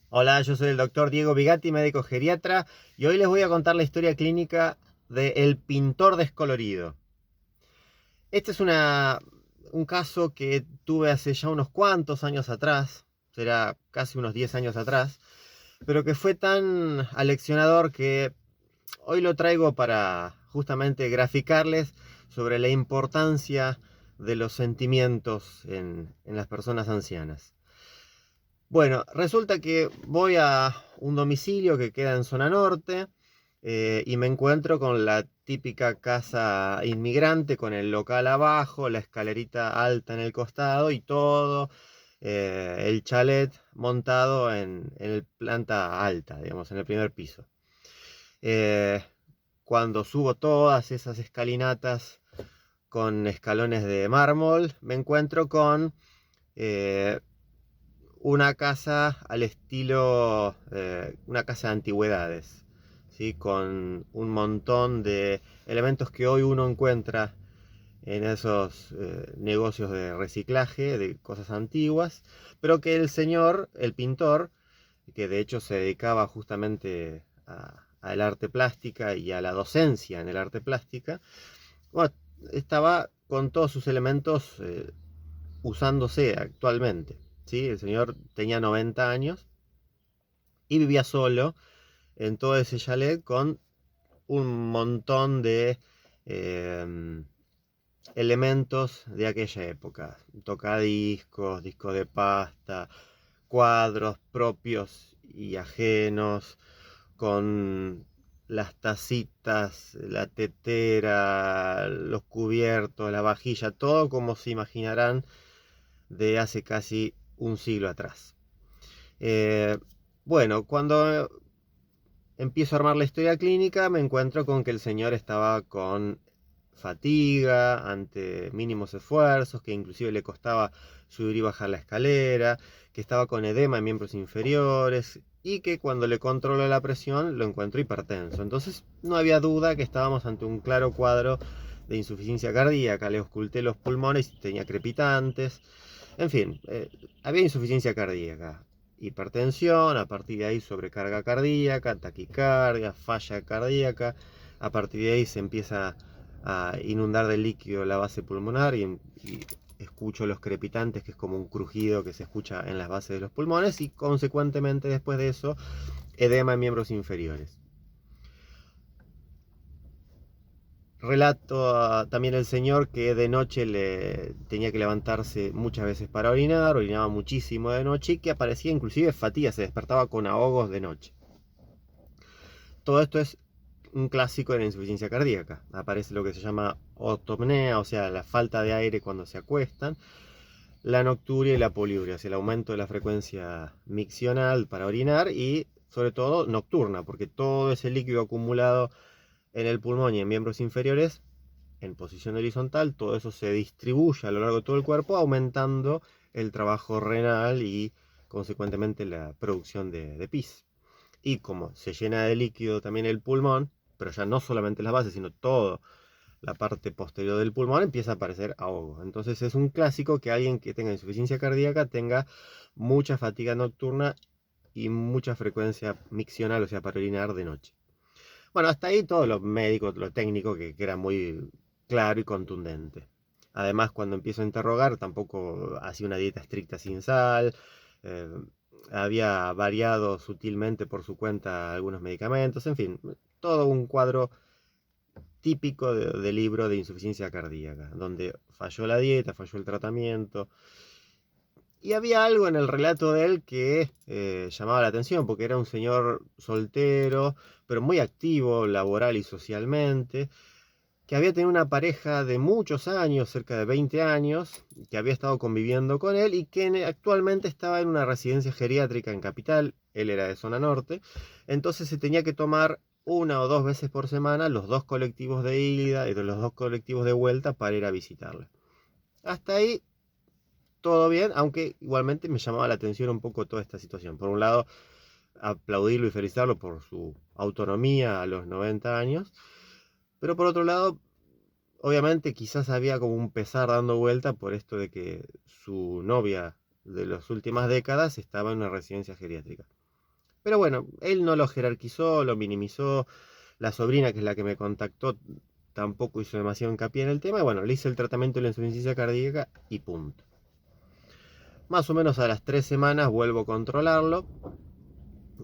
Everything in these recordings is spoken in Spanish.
Hola, yo soy el doctor Diego Bigatti, médico geriatra, y hoy les voy a contar la historia clínica de El pintor descolorido. Este es un caso que tuve hace ya unos cuantos años atrás, será casi unos 10 años atrás, pero que fue tan aleccionador que hoy lo traigo para justamente graficarles sobre la importancia de los sentimientos en las personas ancianas. Bueno, resulta que voy a un domicilio que queda en zona norte y me encuentro con la típica casa inmigrante con el local abajo, la escalerita alta en el costado y todo el chalet montado en el planta alta, digamos, en el primer piso. Eh, Cuando subo todas esas escalinatas con escalones de mármol, me encuentro con eh, una casa al estilo, una casa de antigüedades, ¿sí? Con un montón de elementos que hoy uno encuentra en esos negocios de reciclaje de cosas antiguas, pero que el señor, el pintor, que de hecho se dedicaba justamente al arte plástica y a la docencia en el arte plástica, bueno, estaba con todos sus elementos usándose actualmente. ¿Sí? El señor tenía 90 años y vivía solo en todo ese chalet con un montón de eh, elementos de aquella época. Tocadiscos, discos de pasta, cuadros propios y ajenos, con las tacitas, la tetera, los cubiertos, la vajilla, todo como se imaginarán de hace casi un siglo atrás. Eh, bueno, cuando empiezo a armar la historia clínica, me encuentro con que el señor estaba con fatiga ante mínimos esfuerzos, que inclusive le costaba subir y bajar la escalera, que estaba con edema en miembros inferiores y que cuando le controlo la presión lo encuentro hipertenso. Entonces no había duda que estábamos ante un claro cuadro de insuficiencia cardíaca. Le ausculté los pulmones y tenía crepitantes. En fin, había insuficiencia cardíaca, hipertensión, a partir de ahí sobrecarga cardíaca, taquicardia, falla cardíaca, a partir de ahí se empieza a inundar de líquido la base pulmonar y escucho los crepitantes, que es como un crujido que se escucha en las bases de los pulmones, y consecuentemente después de eso, edema en miembros inferiores. Relato también el señor que de noche le tenía que levantarse muchas veces para orinar, orinaba muchísimo de noche y que aparecía inclusive fatiga, se despertaba con ahogos de noche. Todo esto es un clásico de la insuficiencia cardíaca. Aparece lo que se llama otopnea, o sea, la falta de aire cuando se acuestan, la nocturia y la poliuria, o sea, el aumento de la frecuencia miccional para orinar y sobre todo nocturna, porque todo ese líquido acumulado en el pulmón y en miembros inferiores en posición horizontal, todo eso se distribuye a lo largo de todo el cuerpo, aumentando el trabajo renal y consecuentemente la producción de pis. Y como se llena de líquido también el pulmón, pero ya no solamente las bases, sino toda la parte posterior del pulmón, empieza a aparecer ahogo. Entonces es un clásico que alguien que tenga insuficiencia cardíaca tenga mucha fatiga nocturna y mucha frecuencia miccional, o sea, para orinar de noche. Bueno, hasta ahí todo lo médico, lo técnico, que era muy claro y contundente. Además, cuando empiezo a interrogar, tampoco hacía una dieta estricta sin sal. eh, Había variado sutilmente por su cuenta algunos medicamentos. En fin, todo un cuadro típico de libro de insuficiencia cardíaca, donde falló la dieta, falló el tratamiento. Y había algo en el relato de él que llamaba la atención, porque era un señor soltero, pero muy activo laboral y socialmente, que había tenido una pareja de muchos años, cerca de 20 años, que había estado conviviendo con él y que actualmente estaba en una residencia geriátrica en Capital. Él era de zona norte, entonces se tenía que tomar una o dos veces por semana los dos colectivos de ida y los dos colectivos de vuelta para ir a visitarle. Hasta ahí todo bien, aunque igualmente me llamaba la atención un poco toda esta situación. Por un lado, aplaudirlo y felicitarlo por su autonomía a los 90 años, pero por otro lado, obviamente quizás había como un pesar dando vuelta por esto de que su novia de las últimas décadas estaba en una residencia geriátrica. Pero bueno, él no lo jerarquizó, lo minimizó. La sobrina, que es la que me contactó, tampoco hizo demasiado hincapié en el tema. Y bueno, le hice el tratamiento de la insuficiencia cardíaca y punto. Más o menos a las 3 semanas vuelvo a controlarlo.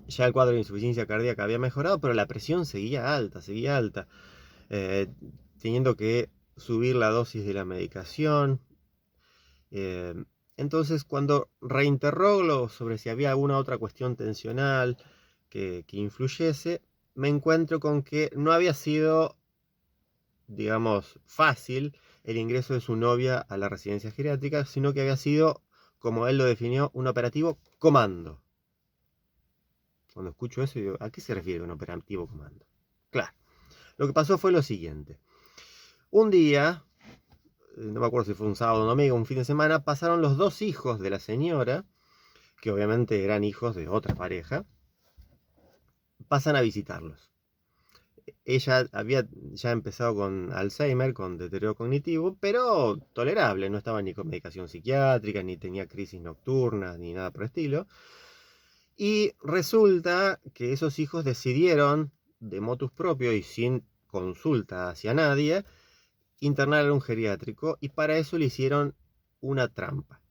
Ya el cuadro de insuficiencia cardíaca había mejorado, pero la presión seguía alta, eh, teniendo que subir la dosis de la medicación. Eh, entonces, cuando reinterrogo sobre si había alguna otra cuestión tensional que influyese, me encuentro con que no había sido, digamos, fácil el ingreso de su novia a la residencia geriátrica, sino que había sido, como él lo definió, un operativo comando. Cuando escucho eso, digo, ¿a qué se refiere un operativo comando? Claro, lo que pasó fue lo siguiente. Un día, no me acuerdo si fue un sábado o un domingo, un fin de semana, pasaron los dos hijos de la señora, que obviamente eran hijos de otra pareja, pasan a visitarlos. Ella había ya empezado con Alzheimer, con deterioro cognitivo, pero tolerable, no estaba ni con medicación psiquiátrica, ni tenía crisis nocturnas, ni nada por el estilo. Y resulta que esos hijos decidieron, de motus propio y sin consulta hacia nadie, internar a un geriátrico, y para eso le hicieron una trampa.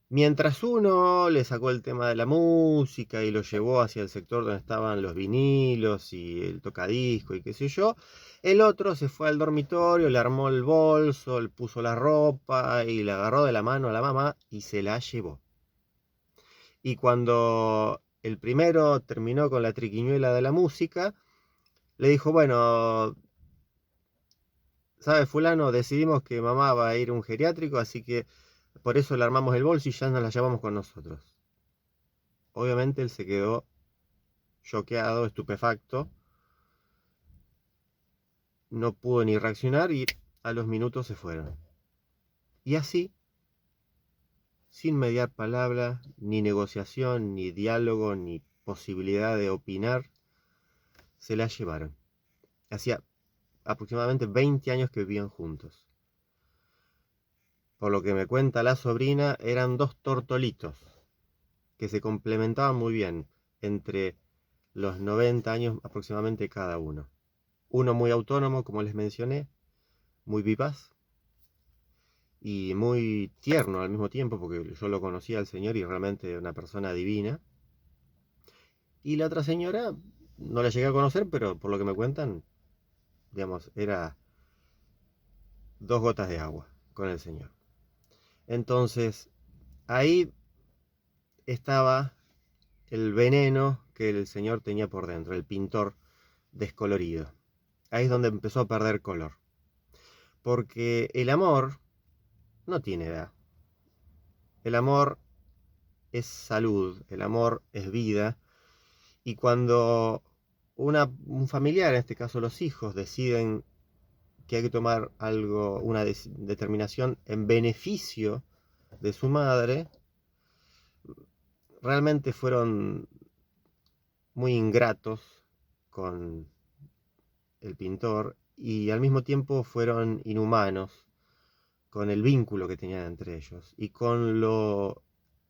Mientras uno le sacó el tema de la música y lo llevó hacia el sector donde estaban los vinilos y el tocadisco y qué sé yo, el otro se fue al dormitorio, le armó el bolso, le puso la ropa y le agarró de la mano a la mamá y se la llevó. Y cuando el primero terminó con la triquiñuela de la música, le dijo, bueno, ¿sabes, fulano? Decidimos que mamá va a ir a un geriátrico, así que por eso le armamos el bolso y ya nos la llevamos con nosotros. Obviamente él se quedó choqueado, estupefacto, no pudo ni reaccionar y a los minutos se fueron. Y así, sin mediar palabra, ni negociación, ni diálogo, ni posibilidad de opinar, se la llevaron. Hacía aproximadamente 20 años que vivían juntos. Por lo que me cuenta la sobrina, eran dos tortolitos que se complementaban muy bien entre los 90 años aproximadamente cada uno. Uno muy autónomo, como les mencioné, muy vivaz y muy tierno al mismo tiempo, porque yo lo conocía al señor y realmente una persona divina. Y la otra señora no la llegué a conocer, pero por lo que me cuentan, digamos, era dos gotas de agua con el señor. Entonces, ahí estaba el veneno que el señor tenía por dentro, el pintor descolorido. Ahí es donde empezó a perder color. Porque el amor no tiene edad. El amor es salud, el amor es vida. Y cuando un familiar, en este caso los hijos, deciden que hay que tomar algo, una determinación en beneficio de su madre, realmente fueron muy ingratos con el pintor y al mismo tiempo fueron inhumanos con el vínculo que tenían entre ellos y con lo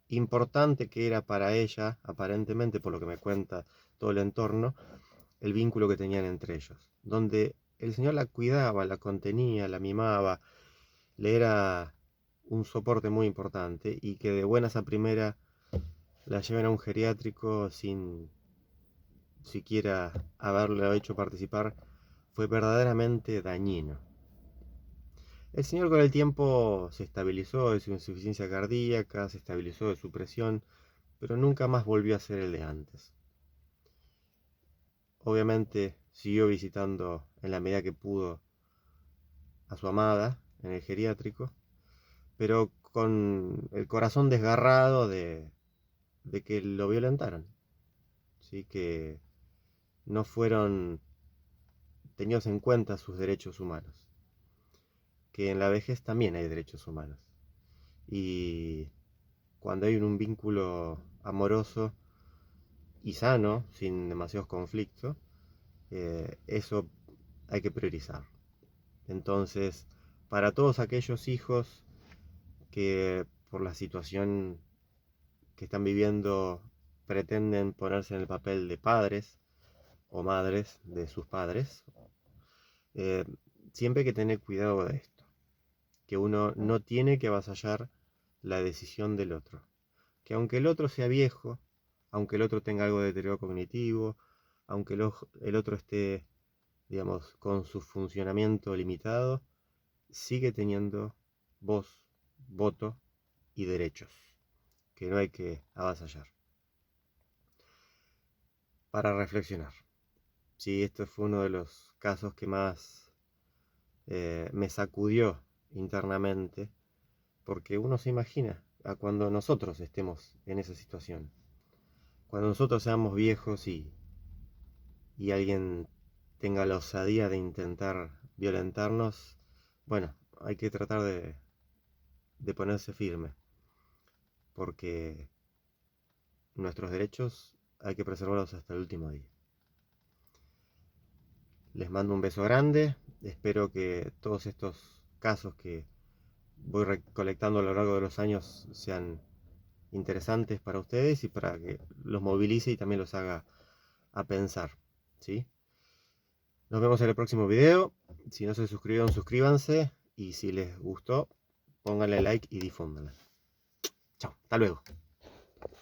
importante que era para ella, aparentemente por lo que me cuenta todo el entorno, el vínculo que tenían entre ellos, donde el señor la cuidaba, la contenía, la mimaba, le era un soporte muy importante y que de buenas a primera la lleven a un geriátrico sin siquiera haberle hecho participar fue verdaderamente dañino. El señor con el tiempo se estabilizó de su insuficiencia cardíaca, se estabilizó de su presión, pero nunca más volvió a ser el de antes. Obviamente siguió visitando en la medida que pudo a su amada en el geriátrico, pero con el corazón desgarrado de que lo violentaron. ¿Sí? Que no fueron tenidos en cuenta sus derechos humanos. Que en la vejez también hay derechos humanos. Y cuando hay un vínculo amoroso y sano, sin demasiados conflictos, eso hay que priorizar. Entonces, para todos aquellos hijos que por la situación que están viviendo pretenden ponerse en el papel de padres o madres de sus padres, siempre hay que tener cuidado de esto, que uno no tiene que avasallar la decisión del otro, que aunque el otro sea viejo, aunque el otro tenga algo de deterioro cognitivo, aunque el otro esté, digamos, con su funcionamiento limitado, sigue teniendo voz, voto y derechos, que no hay que avasallar. Para reflexionar. Sí, esto fue uno de los casos que más me sacudió internamente, porque uno se imagina a cuando nosotros estemos en esa situación. Cuando nosotros seamos viejos y alguien tenga la osadía de intentar violentarnos, bueno, hay que tratar de ponerse firme, porque nuestros derechos hay que preservarlos hasta el último día. Les mando un beso grande, espero que todos estos casos que voy recolectando a lo largo de los años sean interesantes para ustedes y para que los movilice y también los haga a pensar, ¿sí? Nos vemos en el próximo video. Si no se suscribieron, suscríbanse. Y si les gustó, pónganle like y difúndanla. Chao, hasta luego.